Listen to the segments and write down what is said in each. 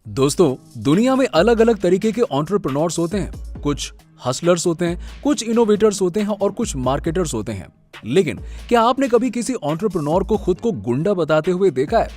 दोस्तों, दुनिया में अलग अलग तरीके के एंटरप्रेन्योर्स होते हैं। कुछ हसलर्स होते हैं, कुछ इनोवेटर्स होते हैं और कुछ मार्केटर्स होते हैं। लेकिन क्या आपने कभी किसी एंटरप्रेन्योर को खुद को गुंडा बताते हुए देखा है?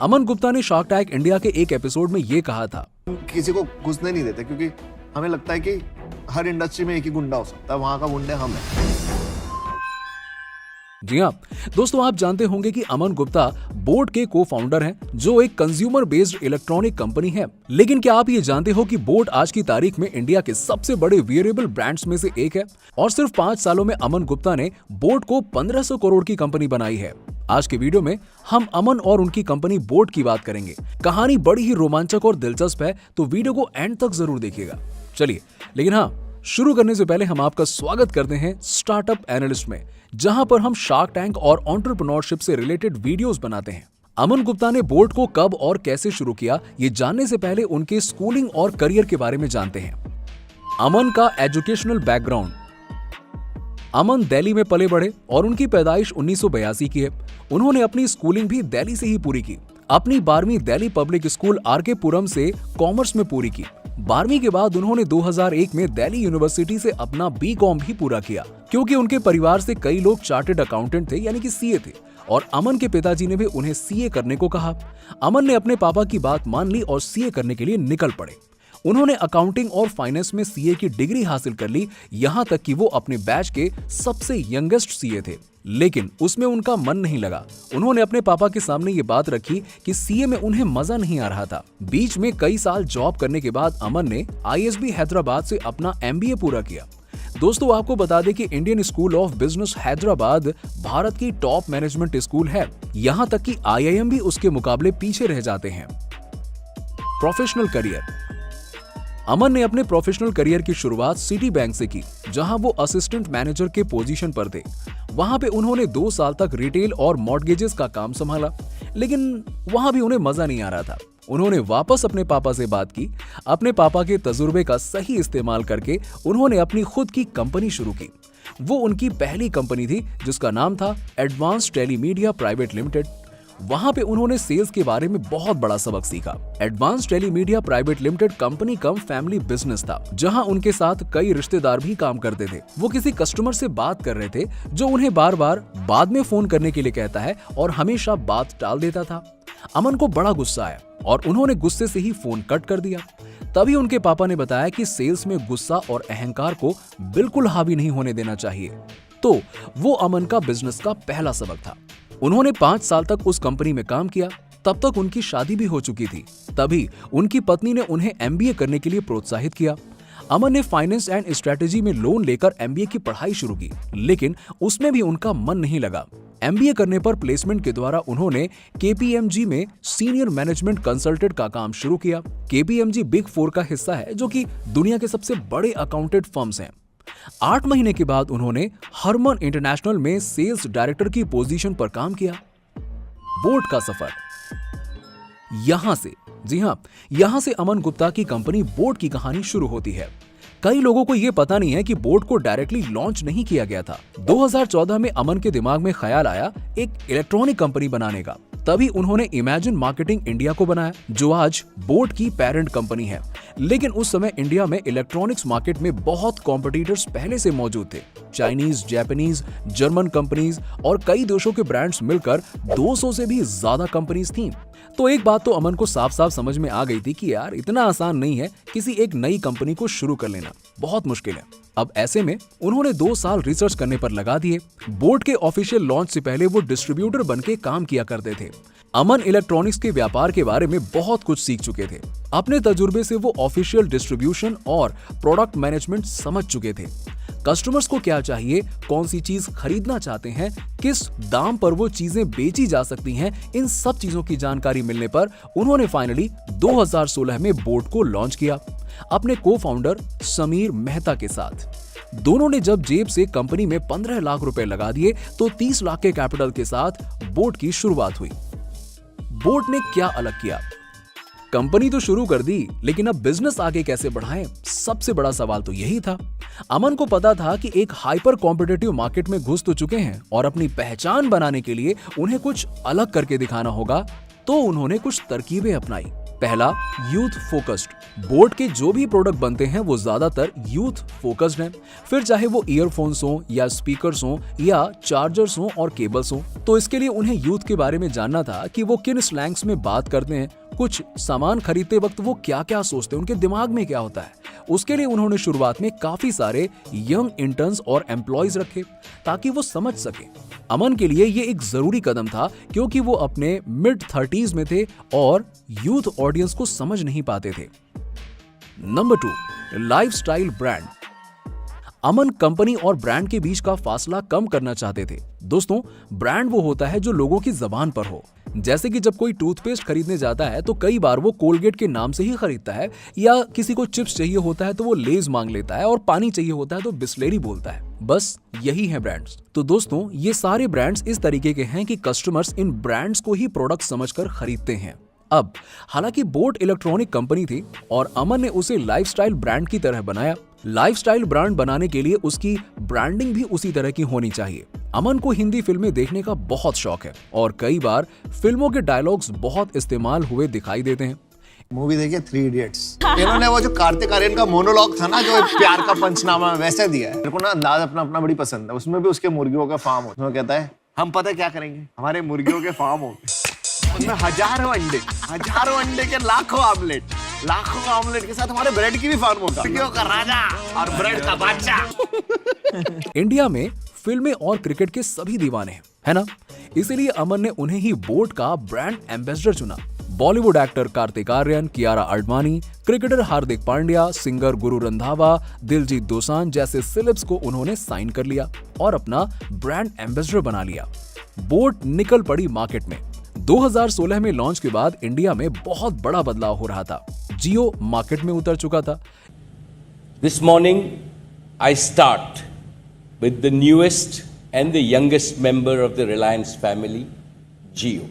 अमन गुप्ता ने शार्क टैंक इंडिया के एक एपिसोड में ये कहा था, किसी को घुसने नहीं देते क्योंकि हमें लगता है कि हर इंडस्ट्री में एक ही गुंडा हो सकता है, वहां का गुंडे हम हैं। जी हाँ दोस्तों, आप जानते होंगे कि अमन गुप्ता बोट के को फाउंडर हैं, जो एक कंज्यूमर बेस्ड इलेक्ट्रॉनिक कंपनी है। लेकिन क्या आप ये जानते हो कि बोट आज की तारीख में इंडिया के सबसे बड़े वियरेबल ब्रांड्स में से एक है और सिर्फ 5 सालों में अमन गुप्ता ने बोट को 1500 करोड़ की कंपनी बनाई है। आज के वीडियो में हम अमन और उनकी कंपनी बोट की बात करेंगे। कहानी बड़ी ही रोमांचक और दिलचस्प है, तो वीडियो को एंड तक जरूर देखिएगा। चलिए, लेकिन हाँ, शुरू करने से पहले हम आपका स्वागत करते हैं स्टार्टअप एनालिस्ट में, जहां पर हम शार्क टैंक और एंटरप्रेन्योरशिप से रिलेटेड वीडियोस बनाते हैं। अमन गुप्ता ने बोट को कब और कैसे शुरू किया, ये जानने से पहले उनके स्कूलिंग और करियर के बारे में जानते हैं। अमन का एजुकेशनल बैकग्राउंड। अमन दिल्ली में पले बढ़े और उनकी पैदाइश 1982 की है। उन्होंने अपनी स्कूलिंग भी दिल्ली से ही पूरी की। अपनी 12वीं दिल्ली पब्लिक स्कूल आरके पुरम से कॉमर्स में पूरी की। 12वीं के बाद उन्होंने 2001 में दिल्ली यूनिवर्सिटी से अपना बीकॉम भी पूरा किया। क्योंकि उनके परिवार से कई लोग चार्टर्ड अकाउंटेंट थे, यानी कि सीए थे, और अमन के पिताजी ने भी उन्हें सीए करने को कहा। अमन ने अपने पापा की बात मान ली और सीए करने के लिए निकल पड़े। उन्होंने अकाउंटिंग और फाइनेंस में सीए की डिग्री हासिल कर ली, यहाँ तक कि वो अपने बैच के सबसे यंगेस्ट सीए थे। लेकिन उसमें उनका मन नहीं लगा। उन्होंने अपने पापा के सामने ये बात रखी कि सीए में उन्हें मजा नहीं आ रहा था। बीच में कई साल जॉब करने के बाद अमन ने आईएसबी हैदराबाद से अपना एमबीए पूरा किया। दोस्तों, आपको बता दें कि Indian school of business Hyderabad Bharat की टॉप मैनेजमेंट स्कूल है। यहाँ तक कि आईआईएम भी उसके मुकाबले पीछे रह जाते हैं। Professional career. अमन ने अपने प्रोफेशनल करियर की शुरुआत सिटी बैंक से की, जहां वो असिस्टेंट मैनेजर के पोजीशन पर थे। वहां पे उन्होंने 2 साल तक रिटेल और मॉर्गेजेस का काम संभाला, लेकिन वहां भी उन्हें मजा नहीं आ रहा था। उन्होंने वापस अपने पापा से बात की। अपने पापा के तजुर्बे का सही इस्तेमाल करके उन्होंने अपनी खुद की कंपनी शुरू की। वो उनकी पहली कंपनी थी, जिसका नाम था एडवांस टेलीमीडिया प्राइवेट लिमिटेड। वहां पे उन्होंने सेल्स के बारे में बहुत बड़ा सबक सीखा। Advance telemedia private limited company cum family business था, जहां उनके साथ कई रिश्तेदार भी काम करते थे। वो किसी कस्टमर से बात कर रहे थे, जो उन्हें बार बार बाद में फोन करने के लिए कहता है और हमेशा बात टाल देता था। अमन को बड़ा गुस्सा आया और उन्होंने गुस्से से ही फोन कट कर दिया। तभी उनके पापा ने बताया कि सेल्स में गुस्सा और अहंकार को बिल्कुल हावी नहीं होने देना चाहिए। तो वो अमन का बिजनेस का पहला सबक था। उन्होंने 5 साल तक उस कंपनी में काम किया। तब तक उनकी शादी भी हो चुकी थी। तभी उनकी पत्नी ने उन्हें एमबीए करने के लिए प्रोत्साहित किया। अमन ने फाइनेंस एंड स्ट्रेटेजी में लोन लेकर एमबीए की पढ़ाई शुरू की, लेकिन उसमें भी उनका मन नहीं लगा। एमबीए करने पर प्लेसमेंट के द्वारा उन्होंने केपीएमजी में सीनियर मैनेजमेंट कंसल्टेंट का काम शुरू किया। केपीएमजी बिग 4 का हिस्सा है, जो कि दुनिया के सबसे बड़े अकाउंटेंट फर्म्स हैं। 8 महीने के बाद उन्होंने हरमन इंटरनेशनल में सेल्स डायरेक्टर की पोजीशन पर काम किया। बोट का सफर। यहां से अमन गुप्ता की कंपनी बोट की कहानी शुरू होती है। कई लोगों को यह पता नहीं है कि बोट को डायरेक्टली लॉन्च नहीं किया गया था। 2014 में अमन के दिमाग में ख्याल आया एक इलेक्ट्रॉनिक कंपनी बनाने का। तभी उन्होंने इमेजिन मार्केटिंग इंडिया को बनाया, जो आज बोट की पेरेंट कंपनी है। लेकिन उस समय इंडिया में इलेक्ट्रॉनिक्स मार्केट में बहुत कॉम्पिटिटर्स पहले से मौजूद थे। चाइनीज, जापानीज, जर्मन कंपनीज और कई देशों के ब्रांड्स मिलकर 200 से भी ज्यादा कंपनीज थीं। तो एक बात तो अमन को साफ साफ समझ में आ गई थी कि यार, इतना आसान नहीं है किसी एक नई कंपनी को शुरू कर लेना, बहुत मुश्किल है। अब ऐसे में उन्होंने 2 साल रिसर्च करने पर लगा दिए। बोट के ऑफिशियल लॉन्च से पहले वो डिस्ट्रीब्यूटर बनके काम किया करते थे। अमन इलेक्ट्रॉनिक्स के व्यापार के बारे में बहुत कुछ सीख चुके थे। अपने तजुर्बे से वो ऑफिशियल डिस्ट्रीब्यूशन और प्रोडक्ट मैनेजमेंट समझ चुके थे। कस्टमर्स को क्या चाहिए, कौन सी चीज खरीदना चाहते हैं, किस दाम पर वो चीजें बेची जा सकती हैं, इन सब चीजों की जानकारी मिलने पर उन्होंने फाइनली 2016 में बोट को लॉन्च किया, अपने को फाउंडर समीर मेहता के साथ। दोनों ने जब जेब से कंपनी में 15 लाख रुपए लगा दिए, तो 30 लाख के कैपिटल के साथ बोट की शुरुआत हुई। बोट ने क्या अलग किया? कंपनी तो शुरू कर दी, लेकिन अब बिजनेस आगे कैसे बढ़ाएं? सबसे बड़ा सवाल तो यही था। अमन को पता था कि एक हाइपर कॉम्पिटिटिव मार्केट में घुस तो चुके हैं और अपनी पहचान बनाने के लिए उन्हें कुछ अलग करके दिखाना होगा। तो उन्होंने कुछ तरकीबें अपनाई। पहला, यूथ फोकस्ड। बोट के जो भी प्रोडक्ट बनते हैं वो ज्यादातर यूथ फोकस्ड हैं। फिर चाहे वो ईयरफोन्स हो या स्पीकर्स हो या चार्जर्स हो और केबल्स हो, तो इसके लिए उन्हें यूथ के बारे में जानना था कि वो किन स्लैंग्स में बात करते हैं, कुछ सामान खरीदते वक्त वो क्या क्या सोचते हैं, उनके दिमाग में क्या होता है। उसके लिए उन्होंने शुरुआत में काफी सारे यंग इंटर्न्स और एम्प्लॉयज रखे ताकि वो समझ सके। अमन के लिए ये एक जरूरी कदम था क्योंकि वो अपने मिड 30s में थे और यूथ ऑडियंस को समझ नहीं पाते थे। Number 2, lifestyle brand. अमन कंपनी और ब्रांड के बीच का फासला कम करना चाहते थे। दोस्तों, ब्रांड वो होता है जो लोगों की जबान पर हो। जैसे कि जब कोई टूथपेस्ट खरीदने जाता है तो कई बार वो कोलगेट के नाम से ही खरीदता है, या किसी को चिप्स चाहिए होता है तो वो लेज मांग लेता है, और पानी चाहिए होता है तो बिस्लेरी बोलता है। बस यही है ब्रांड्स। तो दोस्तों, ये सारे ब्रांड्स इस तरीके के हैं कि कस्टमर्स इन ब्रांड्स को ही प्रोडक्ट समझकर खरीदते हैं। अब हालांकि बोट इलेक्ट्रॉनिक कंपनी थी और अमन ने उसे लाइफस्टाइल ब्रांड की तरह बनाया। लाइफस्टाइल ब्रांड बनाने के लिए उसकी ब्रांडिंग भी उसी तरह की होनी चाहिए। अमन को हिंदी फिल्में देखने का बहुत शौक है और कई बार फिल्मों के डायलॉग्स बहुत इस्तेमाल हुए दिखाई देते हैं। मूवी देखिए 3 इडियट्स। इन्होंने वो जो कार्तिक आर्यन का मोनोलॉग था ना, जो एक प्यार का पंचनामा वैसे दिया है। मेरे को ना अंदाज अपना बड़ी पसंद है। उसमें भी उसके मुर्गियों का फार्म होता है। उसमें कहता है, हम पता क्या करेंगे, हमारे मुर्गियों के फार्म होते, उसमें हजारों अंडे के लाखों ऑमलेट के साथ हमारे ब्रेड की भी फार्म होगा। मुर्गियों का राजा और ब्रेड का बादशाह। इंडिया में फिल्में और क्रिकेट के सभी दीवाने हैं, है ना? इसीलिए अमन ने उन्हें ही बोट का ब्रांड एम्बेसडर चुना। Bollywood actor Kartik Aaryan, Kiara Advani, cricketer Hardik Pandya, singer Guru Randhawa, Diljit Dosanjh जैसे सेलेब्स को उन्होंने साइन कर लिया और अपना ब्रांड एम्बेसडर बना लिया। बोट निकल पड़ी मार्केट में। 2016 में लॉन्च के बाद इंडिया में बहुत बड़ा बदलाव हो रहा था। जियो मार्केट में उतर चुका था। This morning, I start with the newest and the youngest member of the Reliance family, Jio.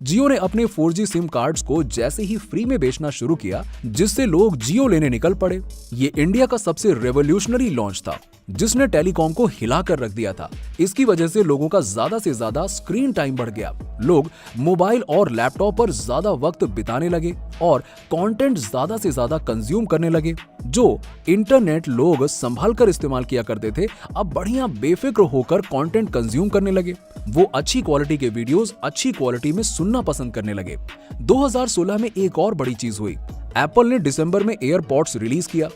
जियो ने अपने 4G सिम कार्ड्स को जैसे ही फ्री में बेचना शुरू किया, जिससे लोग जियो लेने निकल पड़े। ये इंडिया का सबसे रेवोल्यूशनरी लॉन्च था जिसने टेलीकॉम को हिलाकर रख दिया था। इसकी वजह से लोगों का ज्यादा से ज्यादा स्क्रीन टाइम बढ़ गया। लोग मोबाइल और लैपटॉप पर ज्यादा वक्त बिताने लगे और कंटेंट ज्यादा से ज्यादा कंज्यूम करने लगे। जो इंटरनेट लोग संभाल कर इस्तेमाल किया करते थे, अब बढ़िया बेफिक्र होकर कंटेंट कंज्यूम करने लगे। वो अच्छी क्वालिटी के वीडियोस अच्छी क्वालिटी में सुनना पसंद करने लगे। 2016 में एक और बड़ी चीज हुई। एप्पल ने दिसंबर में एयरपॉड्स रिलीज किया।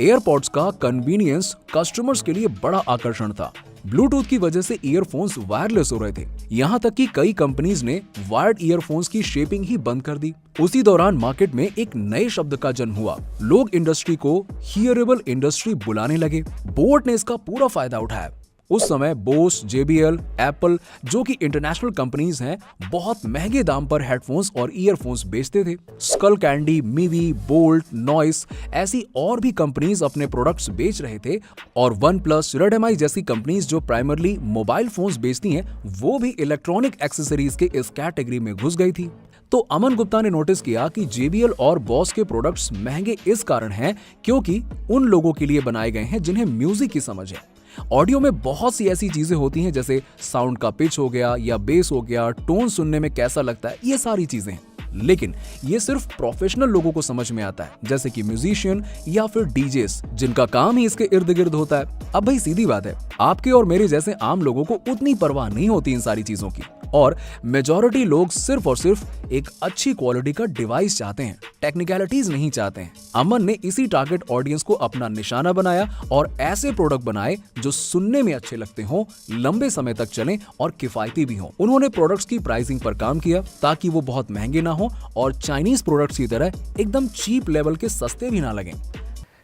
एयरपॉड्स का कन्वीनियंस कस्टमर्स के लिए बड़ा आकर्षण था। ब्लूटूथ की वजह से ईयरफोन्स वायरलेस हो रहे थे। यहाँ तक कि कई कंपनीज ने वायर्ड ईयरफोन्स की शेपिंग ही बंद कर दी। उसी दौरान मार्केट में एक नए शब्द का जन्म हुआ। लोग इंडस्ट्री को हियरेबल इंडस्ट्री बुलाने लगे। बोट ने इसका पूरा फायदा उठाया। उस समय बोस, JBL, एप्पल जो कि इंटरनेशनल कंपनीज हैं, बहुत महंगे दाम पर हेडफोन्स और ईयरफोन्स बेचते थे। Skullcandy, Mivi, Boult, Noise ऐसी और भी कंपनीज अपने प्रोडक्ट्स बेच रहे थे और OnePlus, Redmi जैसी कंपनीज जो प्राइमरली मोबाइल फोन्स बेचती हैं, वो भी इलेक्ट्रॉनिक एक्सेसरीज के इस कैटेगरी में घुस गई थी। तो अमन गुप्ता ने नोटिस किया कि JBL और बॉस के प्रोडक्ट्स महंगे इस कारण हैं क्योंकि उन लोगों के लिए बनाए गए हैं जिन्हें म्यूजिक की समझ है। ऑडियो में बहुत सी ऐसी चीजें होती हैं जैसे साउंड का पिच हो गया या बेस हो गया, टोन सुनने में कैसा लगता है, ये सारी चीजें। लेकिन ये सिर्फ प्रोफेशनल लोगों को समझ में आता है, जैसे कि म्यूजिशियन या फिर डीजेस, जिनका काम ही इसके इर्द गिर्द होता है। अब भाई सीधी बात है, आपके और मेरे जैसे आम लोगों को उतनी परवाह नहीं होती इन सारी चीजों की, और मेजॉरिटी लोग सिर्फ और सिर्फ एक अच्छी क्वालिटी का डिवाइस चाहते हैं, टेक्निकलिटीज नहीं चाहते हैं। अमन ने इसी टारगेट ऑडियंस को अपना निशाना बनाया और ऐसे प्रोडक्ट बनाए जो सुनने में अच्छे लगते हों, लंबे समय तक चलें और किफायती भी हों। उन्होंने प्रोडक्ट्स की प्राइसिंग पर काम किया ताकि वो बहुत महंगे ना हो और चाइनीज प्रोडक्ट्स की तरह एकदम चीप लेवल के सस्ते भी ना लगें।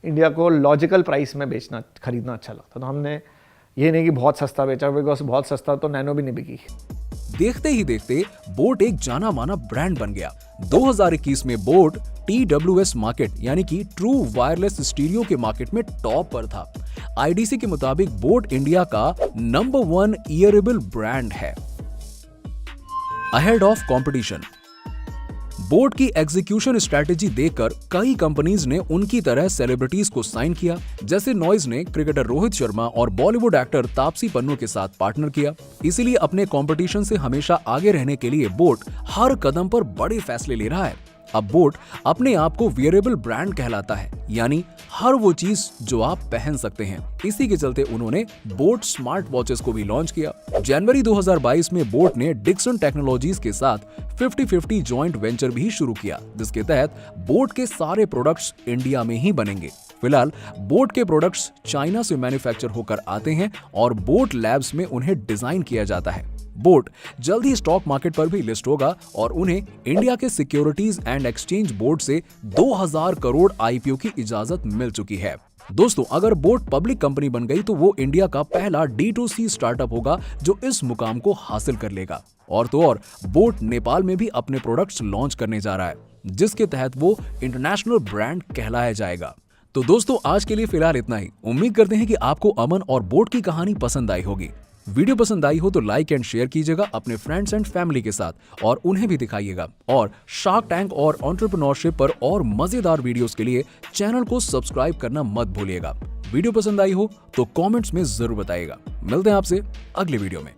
इंडिया को लॉजिकल प्राइस में बेचना, खरीदना अच्छा लगता, तो हमने ये नहीं कि बहुत सस्ता बेचा, बिकॉज बहुत सस्ता तो नैनो भी नहीं बिकी। देखते ही देखते बोट एक जाना माना ब्रांड बन गया। 2021 में बोट TWS मार्केट यानी कि ट्रू वायरलेस स्टीरियो के मार्केट में टॉप पर था। IDC के मुताबिक बोट इंडिया का नंबर 1 ईयरेबल ब्रांड है। Ahead of competition. बोट की एग्जीक्यूशन स्ट्रैटेजी देखकर कई कंपनीज ने उनकी तरह सेलिब्रिटीज को साइन किया। जैसे नॉइज ने क्रिकेटर रोहित शर्मा और बॉलीवुड एक्टर तापसी पन्नू के साथ पार्टनर किया। इसीलिए अपने कंपटीशन से हमेशा आगे रहने के लिए बोट हर कदम पर बड़े फैसले ले रहा है। अब बोट अपने आप को वियरेबल ब्रांड कहलाता है, यानी हर वो चीज जो आप पहन सकते हैं। इसी के चलते उन्होंने बोट स्मार्ट वॉचेस को भी लॉन्च किया। जनवरी 2022 में बोट ने डिक्सन टेक्नोलॉजीज के साथ 50-50 जॉइंट वेंचर भी शुरू किया, जिसके तहत बोट के सारे प्रोडक्ट्स इंडिया में ही बनेंगे। फिलहाल बोट के प्रोडक्ट्स चाइना से मैन्युफैक्चर होकर आते हैं और बोट लैब्स में उन्हें डिजाइन किया जाता है। बोट जल्द ही स्टॉक मार्केट पर भी लिस्ट होगा और उन्हें इंडिया के सिक्योरिटीज एंड एक्सचेंज बोर्ड से 2000 करोड़ आईपीओ की इजाजत मिल चुकी है। दोस्तों, अगर बोट पब्लिक कंपनी बन गई तो वो इंडिया का पहला D2C स्टार्टअप होगा जो इस मुकाम को हासिल कर लेगा। और तो और बोट नेपाल में भी अपने प्रोडक्ट्स लॉन्च करने जा रहा है, जिसके तहत वो इंटरनेशनल ब्रांड कहलाया जाएगा। तो दोस्तों, आज के लिए फिलहाल इतना ही। उम्मीद करते हैं कि आपको अमन और बोट की कहानी पसंद आई होगी। वीडियो पसंद आई हो तो लाइक एंड शेयर कीजिएगा अपने फ्रेंड्स एंड फैमिली के साथ और उन्हें भी दिखाइएगा। और शार्क टैंक और एंटरप्रेन्योरशिप पर और मजेदार वीडियोस के लिए चैनल को सब्सक्राइब करना मत भूलिएगा। वीडियो पसंद आई हो तो कमेंट्स में जरूर बताइएगा। मिलते हैं आपसे अगले वीडियो में।